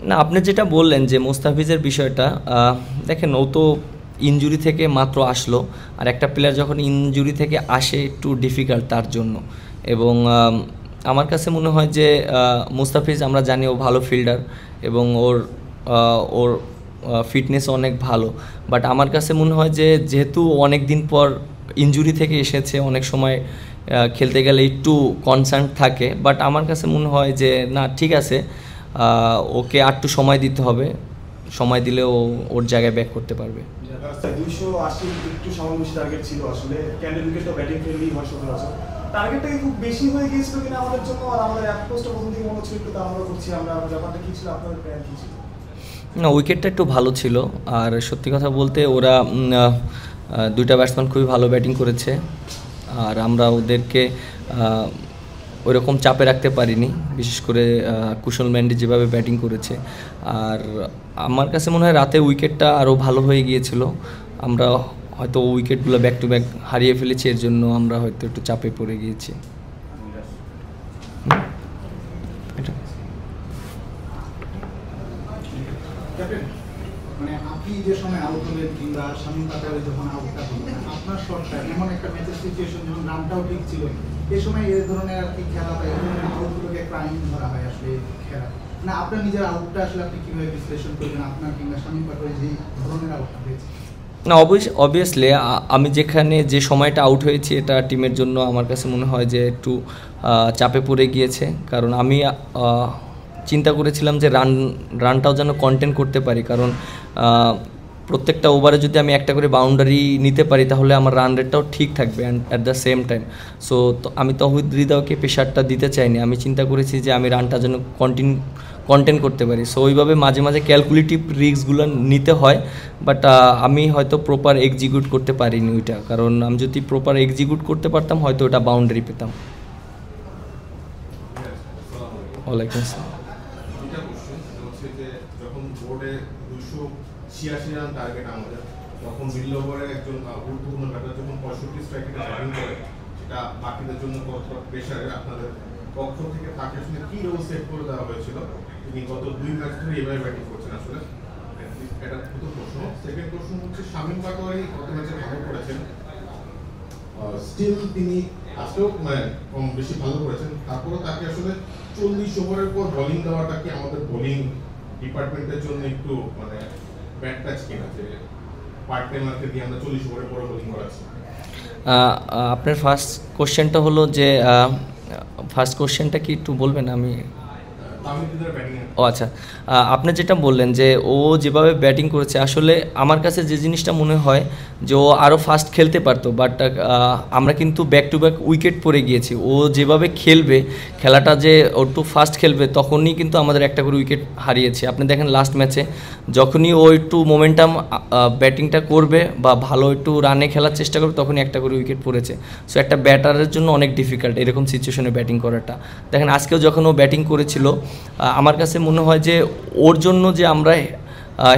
না, আপনি যেটা বললেন যে মোস্তাফিজের বিষয়টা, দেখেন ও তো ইনজুরি থেকে মাত্র আসলো, আর একটা প্লেয়ার যখন ইনজুরি থেকে আসে একটু ডিফিকাল্ট তার জন্য। এবং আমার কাছে মনে হয় যে মুস্তাফিজ, আমরা জানি ও ভালো ফিল্ডার এবং ওর ফিটনেস অনেক ভালো। বাট আমার কাছে মনে হয় যে যেহেতু অনেক দিন পর ইনজুরি থেকে এসেছে, অনেক সময় খেলতে গেলে একটু কনসার্ন থাকে। বাট আমার কাছে মনে হয় যে না, ঠিক আছে, ওকে আরটু সময় দিতে হবে, সময় দিলে ও ওর জায়গায় ব্যাক করতে পারবে। 280 একটু সামান্য বেশি টার্গেট ছিল আসলে, ক্যান্ডেল উইকেট তো ব্যাটিং ফ্রেন্ডলি হয় সচরাচর, টার্গেটটা কি খুব বেশি হয়ে গিয়েছিল কিনা আমাদের জন্য? আর আমাদের অ্যাপ্রোচটা প্রথম থেকে মনে হচ্ছিল একটু তাড়াহুড়ো করছি আমরা, ব্যাপারটা কি ছিল, আপনাদের প্ল্যান কি ছিল? না, উইকেটটা একটু ভালো ছিল। আর সত্যি কথা বলতে ওরা দুইটা ব্যাটসম্যান খুবই ভালো ব্যাটিং করেছে, আর আমরা ওদেরকে ওইরকম চাপে রাখতে পারিনি, বিশেষ করে কুশল মেন্ডি যেভাবে ব্যাটিং করেছে। আর আমার কাছে মনে হয় রাতে উইকেটটা আরও ভালো হয়ে গিয়েছিল, আমরা হয়তো উইকেটগুলো ব্যাক টু ব্যাক হারিয়ে ফেলেছি, এর জন্য আমরা হয়তো একটু চাপে পড়ে গিয়েছি। মানে আপনি যে সময় আউট হলেন কিংবা শামীম পাটোয়ারি যখন আউটটা হলেন, আপনার শটটা এমন একটা ম্যাচের সিচুয়েশন যখন রানটাও ঠিক ছিল, এই সময় এই ধরনের আর কি খেলা হয়, এই ধরনের আউটগুলোকে ক্রাইম ধরা হয় আসলে খেলা না। আপনার নিজের আউটটা আসলে আপনি কীভাবে বিশ্লেষণ করবেন, আপনার কিংবা শামীম পাটোয়ারি যেই ধরনের আউটটা হয়েছে? না, অবভিয়াসলি আমি যেখানে যে সময়টা আউট হয়েছি, এটা টিমের জন্য আমার কাছে মনে হয় যে একটু চাপে পড়ে গিয়েছে। কারণ আমি চিন্তা করেছিলাম যে রানটাও যেন কন্টেন্ট করতে পারি, কারণ প্রত্যেকটা ওভারে যদি আমি একটা করে বাউন্ডারি নিতে পারি তাহলে আমার রান রেটটাও ঠিক থাকবে and at the same time. So আমি তৌহিদ হৃদয়কে প্রেশারটা দিতে চাইনি, আমি চিন্তা করেছি যে আমি রানটা যেন কন্টেন্ট করতে পারি। সো ওইভাবে মাঝে মাঝে ক্যালকুলেটিভ রিস্কগুলো নিতে হয়, বাট আমি হয়তো প্রপার এক্সিকিউট করতে পারিনি ওইটা, কারণ আমি যদি প্রপার এক্সিকিউট করতে পারতাম হয়তো ওটা বাউন্ডারি পেতাম। ওয়ালাইকুম আসসালাম। যখন বোর্ডে 286 রান টার্গেট আমাদের, তখন মিডল ওভারে একজন গুরুত্বপূর্ণ ব্যাটার যখন 65 স্ট্রাইকে ব্যাটিং করে, সেটা বাকিদের জন্য কতটা প্রেশারে আপনাদের পক্ষ থেকে তাকে আসলে কী রোল সেট করে দেওয়া হয়েছিল? তিনি গত 2 ম্যাচ ধরে এভাবে ব্যাটিং করছেন আসলে, এটা প্রথম প্রশ্ন। সেকেন্ড প্রশ্ন হচ্ছে, শামীম পাটোয়ারি গত ম্যাচে ভালো করেছেন, স্টিল তিনি আজকেও কম বেশি ভালো করেছেন, তারপরে তাকে আসলে 40 ওভারের পর বোলিং দেওয়াটা কি আমাদের বোলিং ডিপার্টমেন্টের জন্য একটু ব্যাড টাচ কিনা, যে পার্ট টাইমারকে দিয়ে আমরা 40 ওভারের পরে বোলিং করাচ্ছি? আপনার ফার্স্ট কোশ্চেনটা হলো যে ফার্স্ট কোশ্চেনটা কি একটু বলবেন? আমি ও আচ্ছা, আপনি যেটা বললেন যে ও যেভাবে ব্যাটিং করেছে, আসলে আমার কাছে যে জিনিসটা মনে হয় যে ও আরও ফাস্ট খেলতে পারতো, বাট আমরা কিন্তু ব্যাক টু ব্যাক উইকেট পড়ে গিয়েছি। ও যেভাবে খেলবে, খেলাটা যে ও একটু ফাস্ট খেলবে, তখনই কিন্তু আমাদের একটা করে উইকেট হারিয়েছে। আপনি দেখেন লাস্ট ম্যাচে যখনই ও একটু মোমেন্টাম ব্যাটিংটা করবে বা ভালো একটু রানে খেলার চেষ্টা করবে, তখনই একটা করে উইকেট পড়েছে। সো একটা ব্যাটারের জন্য অনেক ডিফিকাল্ট এরকম সিচুয়েশনে ব্যাটিং করাটা। দেখেন আজকেও যখন ও ব্যাটিং করেছিল, আমার কাছে মনে হয় যে ওর জন্য যে আমরা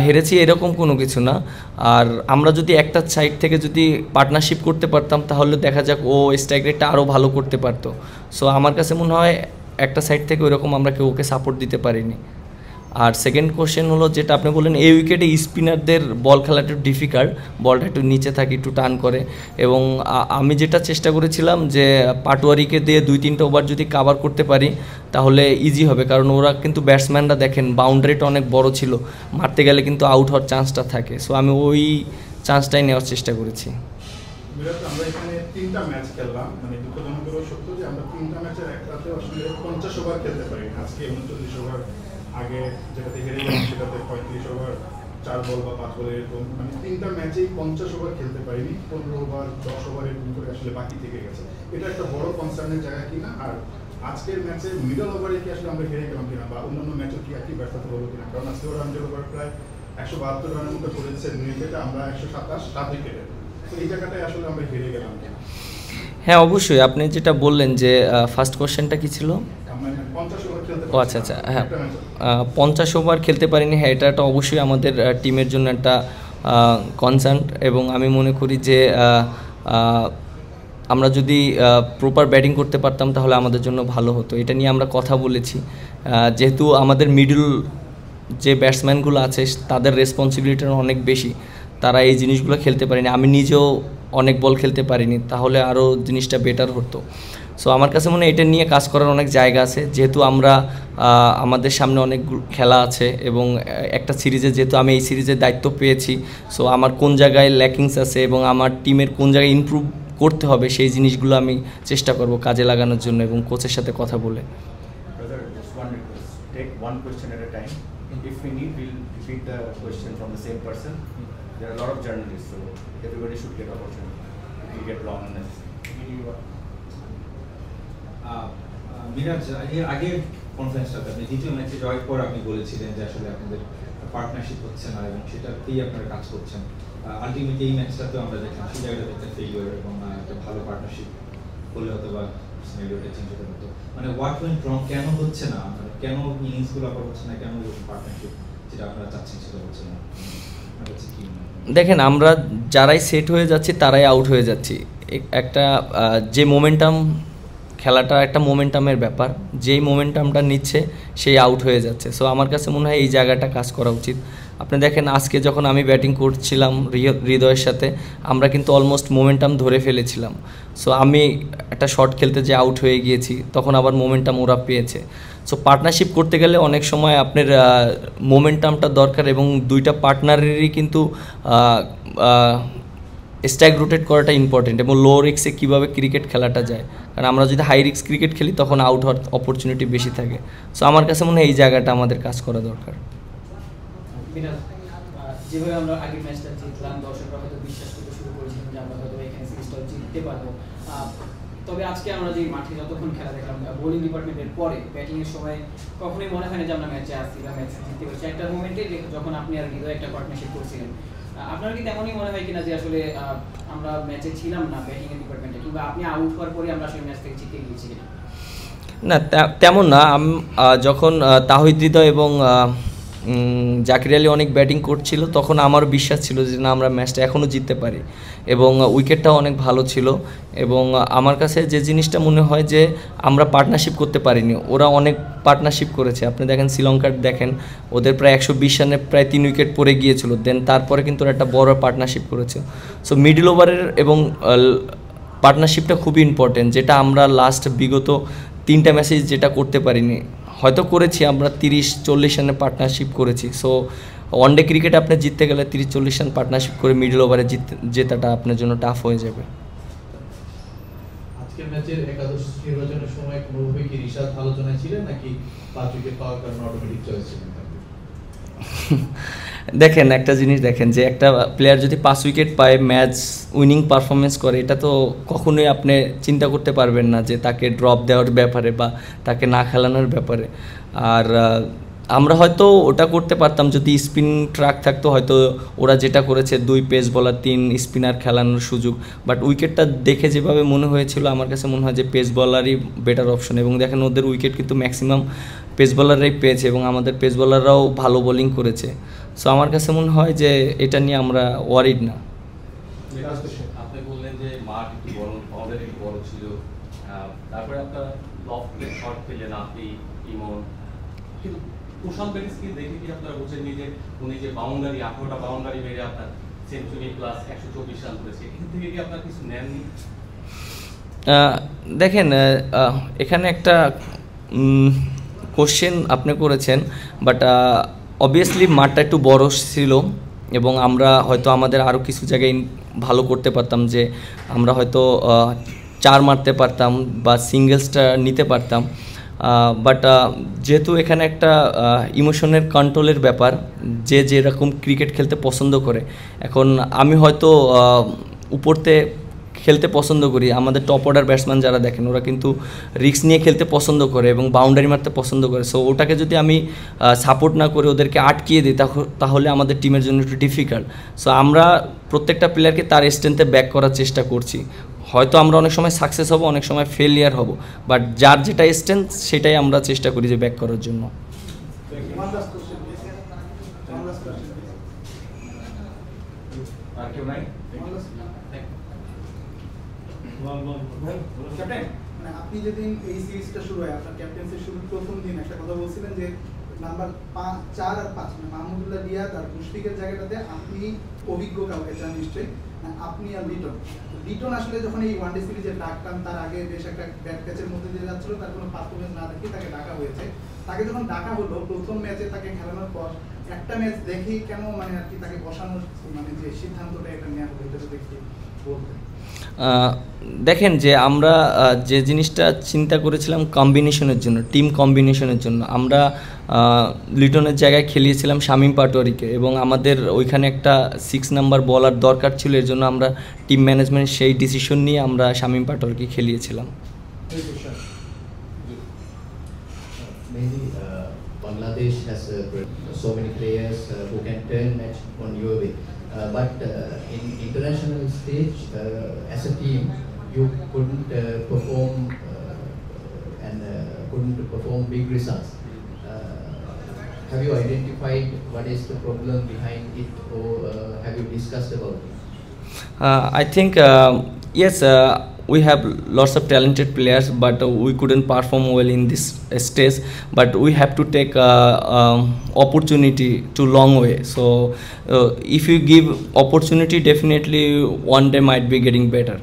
হেরেছি এরকম কোনো কিছু না। আর আমরা যদি একটা সাইড থেকে যদি পার্টনারশিপ করতে পারতাম, তাহলে দেখা যাক ও স্ট্রাইক রেটটা আরও ভালো করতে পারতো। সো আমার কাছে মনে হয় একটা সাইড থেকে ওইরকম আমরা কেউ ওকে সাপোর্ট দিতে পারিনি। আর সেকেন্ড কোশ্চেন হলো যেটা আপনি বললেন, এই উইকেটে স্পিনারদের বল খেলাটা একটু ডিফিকাল্ট, বলটা একটু নিচে থাকে, একটু টান করে। এবং আমি যেটা চেষ্টা করেছিলাম যে পাটোয়ারিকে দিয়ে 2-3টা ওভার যদি কাভার করতে পারি তাহলে ইজি হবে, কারণ ওরা কিন্তু ব্যাটসম্যানরা দেখেন বাউন্ডারিটা অনেক বড় ছিল, মারতে গেলে কিন্তু আউট হওয়ার চান্সটা থাকে। সো আমি ওই চান্সটাই নেওয়ার চেষ্টা করেছি। আমরা এখানে 3টা ম্যাচ খেললাম, মানে দুঃখজনক সত্য যে আমরা 3টা ম্যাচের এক রাতে আসলে 50 ওভার খেলতে পারি। আজকে 39 ওভার, আগে যেটাতে হেরে গেলাম সেটাতে 35 ওভার 4 বল বা 5 বলে, এরকম মানে 3টা ম্যাচেই 50 ওভার খেলতে পারিনি। 15 ওভার 10 ওভার এরকম করে আসলে বাকি থেকে গেছে। এটা একটা বড় কনসার্নের জায়গা কিনা? আর আজকের ম্যাচে মিডল ওভারে কি আসলে আমরা হেরে গেলাম কিনা, বা অন্যান্য ম্যাচও কি একই ব্যর্থতা হলো কিনা? কারণ আজকে ওরা মিডল ওভার প্রায় 172 রানের মতো করেছে, উইকেটে আমরা 127 7 উইকেটে। তো এই জায়গাটায় আসলে আমরা হেরে গেলাম কিনা? হ্যাঁ, অবশ্যই। আপনি যেটা বললেন যে ফার্স্ট কোশ্চেনটা কী ছিল? ও আচ্ছা আচ্ছা, হ্যাঁ, 50 ওভার খেলতে পারিনি। হ্যাঁ, এটা অবশ্যই আমাদের টিমের জন্য একটা কনসার্ন, এবং আমি মনে করি যে আমরা যদি প্রপার ব্যাটিং করতে পারতাম তাহলে আমাদের জন্য ভালো হতো। এটা নিয়ে আমরা কথা বলেছি, যেহেতু আমাদের যে ব্যাটসম্যানগুলো আছে তাদের রেসপন্সিবিলিটিটা অনেক বেশি, তারা এই জিনিসগুলো খেলতে পারেনি। আমি নিজেও অনেক বল খেলতে পারিনি, তাহলে আরও জিনিসটা বেটার হতো। সো আমার কাছে মনে হয় এটা নিয়ে কাজ করার অনেক জায়গা আছে, যেহেতু আমরা আমাদের সামনে অনেক খেলা আছে এবং একটা সিরিজে যেহেতু আমি এই সিরিজের দায়িত্ব পেয়েছি, সো আমার কোন জায়গায় ল্যাকিংস আছে এবং আমার টিমের কোন জায়গায় ইমপ্রুভ করতে হবে সেই জিনিসগুলো আমি চেষ্টা করব কাজে লাগানোর জন্য এবং কোচের সাথে কথা বলে। Brother, just one request. Take one question at a time. If we need, we'll repeat the question from the same person. There are a lot of journalists, so everybody should get opportunity. It will get long unnecessary. Miraj, এর আগের কনফারেন্সটাতে আপনি দ্বিতীয় ম্যাচে জয়ের পর আপনি বলেছিলেন যে আসলে আপনাদের পার্টনারশিপ হচ্ছে না এবং সেটাতেই আপনারা কাজ করছেন। আলটিমেটলি এই ম্যাচটাতেও আমরা দেখলাম সেই জায়গাটাতে একটা ফেলিওর এবং একটা ভালো পার্টনারশিপ হলে হয়তো বা সিনারিওটা চেঞ্জ হতে হতো। মানে হোয়াট ওয়েন্ট রং, কেন হচ্ছে না, মানে কেন ইনিংসগুলো আবার হচ্ছে না, কেন পার্টনারশিপ যেটা আপনারা চাচ্ছেন সেটা হচ্ছে না? দেখেন, আমরা যারাই সেট হয়ে যাচ্ছি তারাই আউট হয়ে যাচ্ছি। একটা যে মোমেন্টাম, খেলাটা একটা মোমেন্টামের ব্যাপার, যেই মোমেন্টামটা নিচ্ছে সেই আউট হয়ে যাচ্ছে। সো আমার কাছে মনে হয় এই জায়গাটা কাজ করা উচিত। আপনি দেখেন আজকে যখন আমি ব্যাটিং করছিলাম হৃদয়ের সাথে, আমরা কিন্তু অলমোস্ট মোমেন্টাম ধরে ফেলেছিলাম। সো আমি একটা শট খেলতে যে আউট হয়ে গিয়েছি, তখন আবার মোমেন্টাম ওরা পেয়েছে। সো পার্টনারশিপ করতে গেলে অনেক সময় আপনার মোমেন্টামটা দরকার এবং দুইটা পার্টনারেরই কিন্তু স্ট্রাইক রোটেট করাটা ইম্পর্টেন্ট এবং লো রিস্কে কীভাবে ক্রিকেট খেলাটা যায়, কারণ আমরা যদি হাই রিস্ক ক্রিকেট খেলি তখন আউট হওয়ার অপরচুনিটি বেশি থাকে। সো আমার কাছে মনে হয় এই জায়গাটা আমাদের কাজ করা দরকার। যেভাবে আমরা আগের ম্যাচটা জিতলাম, দর্শকরা হয়তো বিশ্বাস করতে শুরু করেছিলাম যে আমরা হয়তো এখানে সিরিজটা জিততে পারবো। তবে আজকে আমরা যে মাঠে যতক্ষণ খেলা দেখলাম, বোলিং ডিপার্টমেন্টের পরে ব্যাটিংয়ের সময় কখনোই মনে হয় না যে আমরা ম্যাচে আসছি বা ম্যাচ জিততে পারছি। একটা মোমেন্টে যখন আপনি আর হৃদয় একটা পার্টনারশিপ করছিলেন, আপনার কি তেমনই মনে হয় কিনা যে আসলে আমরা ম্যাচে ছিলাম না ব্যাটিংয়ের ডিপার্টমেন্টে, কিংবা আপনি আউট হওয়ার পরে আমরা আসলে ম্যাচ থেকে জিতে গিয়েছি কিনা? না, তেমন না। যখন তাহিদ হৃদয় এবং জাকির আলী অনেক ব্যাটিং করছিল, তখন আমার বিশ্বাস ছিল যে না, আমরা ম্যাচটা এখনও জিততে পারি এবং উইকেটটাও অনেক ভালো ছিল। এবং আমার কাছে যে জিনিসটা মনে হয় যে আমরা পার্টনারশিপ করতে পারিনি, ওরা অনেক পার্টনারশিপ করেছে। আপনি দেখেন শ্রীলঙ্কার দেখেন, ওদের প্রায় 120 রানে প্রায় 3 উইকেট পড়ে গিয়েছিল, দেন তারপরে কিন্তু ওরা একটা বড় পার্টনারশিপ করেছে। সো মিডল ওভারের এবং পার্টনারশিপটা খুবই ইম্পর্টেন্ট, যেটা আমরা লাস্ট বিগত 3টা ম্যাচে যেটা করতে পারিনি। হয়তো করেছি আমরা 30-40 রানে পার্টনারশিপ করেছি। সো ওয়ানডে ক্রিকেটে আপনি জিততে গেলে 30-40 রান পার্টনারশিপ করে মিডল ওভারে জেতাটা আপনার জন্য টাফ হয়ে যাবে। আজকের ম্যাচের একাদশ নির্বাচনের সময় কোনোভাবে কি রিশাদ আলোচনায় ছিলেন নাকি 5 উইকেট পাওয়ার কারণে অটোমেটিক চয়েস ছিলেন? দেখেন, একটা জিনিস দেখেন যে একটা প্লেয়ার যদি 5 উইকেট পায়, ম্যাচ উইনিং পারফরমেন্স করে, এটা তো কখনোই আপনি চিন্তা করতে পারবেন না যে তাকে ড্রপ দেওয়ার ব্যাপারে বা তাকে না খেলানোর ব্যাপারে। আর আমরা হয়তো ওটা করতে পারতাম যদি স্পিন ট্র্যাক থাকতো, হয়তো ওরা যেটা করেছে 2 পেস বোলার 3 স্পিনার খেলানোর সুযোগ। বাট উইকেটটা দেখে যেভাবে মনে হয়েছিল, আমার কাছে মনে হয় যে পেস বলারই বেটার অপশন। এবং দেখেন ওদের উইকেট কিন্তু ম্যাক্সিমাম পেস বলাররাই পেয়েছে এবং আমাদের পেস বলাররাও ভালো বোলিং করেছে। সো আমার কাছে মনে হয় যে এটা নিয়ে আমরা ওয়ারিড না। আপনি বললেন যে মাঠ একটু বড়, বাউন্ডারি একটু বড় ছিল, তারপরে আপনার লফ প্লে শট পেলেন আপনি, ইমন, কিন্তু কুশল বেরিসকে দেখে কি আপনারা বুঝেন যে উনি যে বাউন্ডারি 18টা বাউন্ডারি মেরে আপনার সেঞ্চুরি প্লাস 124 রান করেছে, এখান থেকে কি আপনার কিছু নেননি? দেখেন, এখানে একটা কোশ্চেন আপনি করেছেন, বাট অবভিয়াসলি মাঠটা একটু বড় ছিল এবং আমরা হয়তো আমাদের আরও কিছু জায়গায় ভালো করতে পারতাম, যে আমরা হয়তো 4 মারতে পারতাম বা সিঙ্গেলসটা নিতে পারতাম। বাট যেহেতু এখানে একটা ইমোশনের কন্ট্রোলের ব্যাপার, যে যেরকম ক্রিকেট খেলতে পছন্দ করে, এখন আমি হয়তো উপরতে খেলতে পছন্দ করি, আমাদের টপ অর্ডার ব্যাটসম্যান যারা দেখেন ওরা কিন্তু রিস্ক নিয়ে খেলতে পছন্দ করে এবং বাউন্ডারি মারতে পছন্দ করে। সো ওটাকে যদি আমি সাপোর্ট না করে ওদেরকে আটকিয়ে দিই তাহলে আমাদের টিমের জন্য একটু ডিফিকাল্ট। সো আমরা প্রত্যেকটা প্লেয়ারকে তার স্ট্রেন্থে ব্যাক করার চেষ্টা করছি। হয়তো আমরা অনেক সময় সাকসেস হব, অনেক সময় ফেলিয়ার হব, বাট যার যেটা স্ট্রেন্থ সেটাই আমরা চেষ্টা করি যে ব্যাক করার জন্য। আর কেউ নাই? আপনি যেদিন এই সিরিজটা শুরু হয়, আপনার ক্যাপ্টেন্সির শুরুর প্রথম দিন একটা কথা বলছিলেন যে নাম্বার 4 আর 5 মানে মাহমুদুল্লাহ রিয়াদ আর মুশফিকের জায়গাটাতে আপনি অভিজ্ঞ কাউকে চান নিশ্চয়ই, আপনি আর লিটন আসলে যখন এই ওয়ানডে সিরিজে ডাকতাম তার আগে বেশ একটা ব্যাট প্যাচের মধ্যে দিয়ে যাচ্ছিল, তার কোনো পারফরমেন্স না দেখে তাকে ডাকা হয়েছে। তাকে যখন ডাকা হলো প্রথম ম্যাচে তাকে খেলানোর পর একটা ম্যাচ দেখি কেন মানে আর কি তাকে বসানোর মানে যে সিদ্ধান্তটা এটা নেওয়া হলো এটা যদি একটু বলতেন। দেখেন যে আমরা যে জিনিসটা চিন্তা করেছিলাম কম্বিনেশনের জন্য, টিম কম্বিনেশনের জন্য, আমরা লিটনের জায়গায় খেলিয়েছিলাম শামীম পাটোয়ারিকে এবং আমাদের ওইখানে একটা 6 নাম্বার বলার দরকার ছিল, এর জন্য আমরা টিম ম্যানেজমেন্ট সেই ডিসিশন নিয়ে আমরা Shamim পাটোয়ারিকে খেলিয়েছিলাম। Mainly, Bangladesh has so many players who can turn match on your way. But in international stage, as a team, you couldn't perform and couldn't perform big results. Have you identified what is the problem behind it, or have you discussed about it? I think yes, we have lots of talented players, but we couldn't perform well in this stage. But we have to take opportunity to long way. So if you give opportunity, definitely one day might be getting better.